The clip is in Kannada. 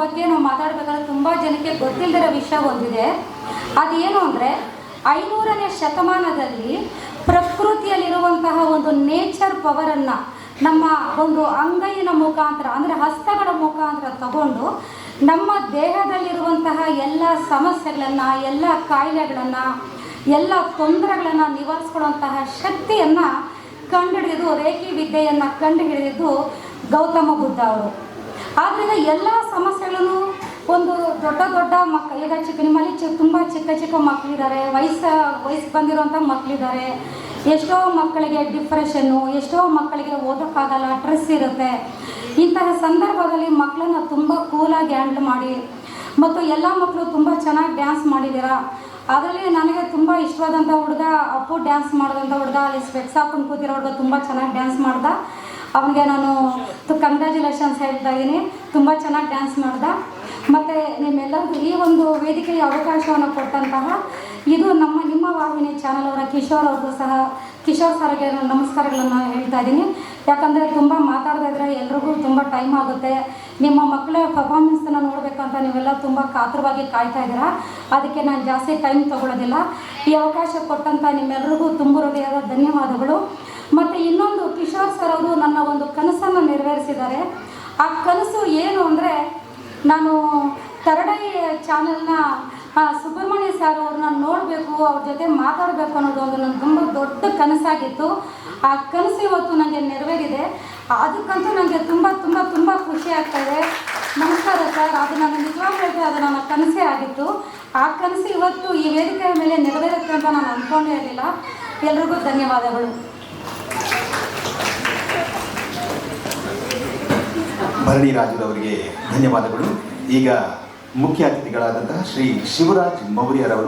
ಬಗ್ಗೆ ನಾವು ಮಾತಾಡಬೇಕಾದ್ರೆ ತುಂಬ ಜನಕ್ಕೆ ಗೊತ್ತಿಲ್ಲದಿರೋ ವಿಷಯ ಒಂದಿದೆ. ಅದೇನು ಅಂದರೆ 500ನೇ ಶತಮಾನದಲ್ಲಿ ಪ್ರಕೃತಿಯಲ್ಲಿರುವಂತಹ ಒಂದು ನೇಚರ್ ಪವರನ್ನು ನಮ್ಮ ಒಂದು ಅಂಗೈನ ಮುಖಾಂತರ ಅಂದರೆ ಹಸ್ತಗಳ ಮುಖಾಂತರ ತಗೊಂಡು ನಮ್ಮ ದೇಹದಲ್ಲಿರುವಂತಹ ಎಲ್ಲ ಸಮಸ್ಯೆಗಳನ್ನು, ಎಲ್ಲ ಕಾಯಿಲೆಗಳನ್ನು, ಎಲ್ಲ ತೊಂದರೆಗಳನ್ನು ನಿವಾರಿಸ್ಕೊಳ್ಳುವಂತಹ ಶಕ್ತಿಯನ್ನು ಕಂಡುಹಿಡಿದು ರೇಖಿ ವಿದ್ಯೆಯನ್ನು ಕಂಡುಹಿಡಿದಿದ್ದು ಗೌತಮ ಬುದ್ಧ ಅವರು. ಆದ್ದರಿಂದ ಎಲ್ಲ ಸಮಸ್ಯೆಗಳನ್ನು ಒಂದು ದೊಡ್ಡ ದೊಡ್ಡ ಮಕ್ಕಳು, ಈಗ ನಿಮ್ಮಲ್ಲಿ ತುಂಬ ಚಿಕ್ಕ ಚಿಕ್ಕ ಮಕ್ಕಳಿದ್ದಾರೆ, ವಯಸ್ಸು ಬಂದಿರುವಂಥ ಮಕ್ಕಳಿದ್ದಾರೆ. ಎಷ್ಟೋ ಮಕ್ಕಳಿಗೆ ಡಿಪ್ರೆಷನ್ನು, ಎಷ್ಟೋ ಮಕ್ಕಳಿಗೆ ಓದೋಕ್ಕಾಗಲ್ಲ, ಸ್ಟ್ರೆಸ್ ಇರುತ್ತೆ. ಇಂತಹ ಸಂದರ್ಭದಲ್ಲಿ ಮಕ್ಕಳನ್ನು ತುಂಬ ಕೂಲಾಗಿ ಹ್ಯಾಂಡಲ್ ಮಾಡಿ, ಮತ್ತು ಎಲ್ಲ ಮಕ್ಕಳು ತುಂಬ ಚೆನ್ನಾಗಿ ಡ್ಯಾನ್ಸ್ ಮಾಡಿದ್ದೀರಾ. ಅದರಲ್ಲಿ ನನಗೆ ತುಂಬ ಇಷ್ಟವಾದಂಥ ಹುಡುಗ ಅಪ್ಪು, ಡ್ಯಾನ್ಸ್ ಮಾಡಿದಂಥ ಹುಡುಗ, ಅಲ್ಲಿ ಸ್ಪೆಕ್ಸ್ ಹಾಕೊಂಡು ಕೂತಿರೋ ಹುಡುಗ ತುಂಬ ಚೆನ್ನಾಗಿ ಡ್ಯಾನ್ಸ್ ಮಾಡ್ದ. ಅವನಿಗೆ ನಾನು ಕಂಗ್ರ್ಯಾಚುಲೇಷನ್ಸ್ ಹೇಳ್ತಾ ಇದ್ದೀನಿ, ತುಂಬ ಚೆನ್ನಾಗಿ ಡ್ಯಾನ್ಸ್ ಮಾಡ್ದ. ಮತ್ತು ನಿಮ್ಮೆಲ್ಲರಿಗೂ ಈ ಒಂದು ವೇದಿಕೆಯ ಅವಕಾಶವನ್ನು ಕೊಟ್ಟಂತಹ ಇದು ನಿಮ್ಮ ವಾಹಿನಿ ಚಾನಲ್ ಅವರ ಕಿಶೋರ್ ಅವ್ರಿಗೂ ಸಹ, ಕಿಶೋರ್ ಸರ್ಗೆ ನಮಸ್ಕಾರಗಳನ್ನು ಹೇಳ್ತಾ ಇದ್ದೀನಿ. ಯಾಕಂದರೆ ತುಂಬ ಮಾತಾಡ್ತಾ ಇದ್ದರೆ ಎಲ್ರಿಗೂ ತುಂಬ ಟೈಮ್ ಆಗುತ್ತೆ. ನಿಮ್ಮ ಮಕ್ಕಳ ಪರ್ಫಾರ್ಮೆನ್ಸನ್ನು ನೋಡಬೇಕಂತ ನೀವೆಲ್ಲ ತುಂಬ ಕಾತರವಾಗಿ ಕಾಯ್ತಾ ಇದ್ದೀರಾ. ಅದಕ್ಕೆ ನಾನು ಜಾಸ್ತಿ ಟೈಮ್ ತೊಗೊಳ್ಳೋದಿಲ್ಲ. ಈ ಅವಕಾಶ ಕೊಟ್ಟಂಥ ನಿಮ್ಮೆಲ್ಲರಿಗೂ ತುಂಬ ಹೃದಯದ ಧನ್ಯವಾದಗಳು. ಮತ್ತು ಇನ್ನೊಂದು, ಕಿಶೋರ್ ಸರ್ ಅವರು ನನ್ನ ಒಂದು ಕನಸನ್ನು ನೆರವೇರಿಸಿದ್ದಾರೆ. ಆ ಕನಸು ಏನು ಅಂದರೆ, ನಾನು ತರಡೈ ಚಾನೆಲ್ನ ಸುಬ್ರಹ್ಮಣ್ಯ ಸರ್ ಅವ್ರನ್ನ ನೋಡಬೇಕು, ಅವ್ರ ಜೊತೆ ಮಾತಾಡಬೇಕು ಅನ್ನೋದು ಒಂದು ನನ್ನ ತುಂಬ ದೊಡ್ಡ ಕನಸಾಗಿತ್ತು. ಆ ಕನಸು ಇವತ್ತು ನನಗೆ ನೆರವೇರಿದೆ. ಅದಕ್ಕಂತೂ ನನಗೆ ತುಂಬ ತುಂಬ ತುಂಬ ಖುಷಿ ಆಗ್ತಾಯಿದೆ. ನಮಸ್ಕಾರ ಸರ್. ಅದು ನಾನು ನಿಜವಾಗ್ಲೂ ಹೇಳ್ತೀನಿ, ಅದು ನನ್ನ ಕನಸೇ ಆಗಿತ್ತು. ಆ ಕನಸು ಇವತ್ತು ಈ ವೇದಿಕೆಯ ಮೇಲೆ ನೆರವೇರುತ್ತೆ ಅಂತ ನಾನು ಅಂದ್ಕೊಂಡೇ ಇರಲಿಲ್ಲ. ಎಲ್ರಿಗೂ ಧನ್ಯವಾದಗಳು. ಭರಣಿ ರಾಜುರವರಿಗೆ ಧನ್ಯವಾದಗಳು. ಈಗ ಮುಖ್ಯ ಅತಿಥಿಗಳಾದಂತಹ ಶ್ರೀ ಶಿವರಾಜ್ ಮೌರ್ಯರವರು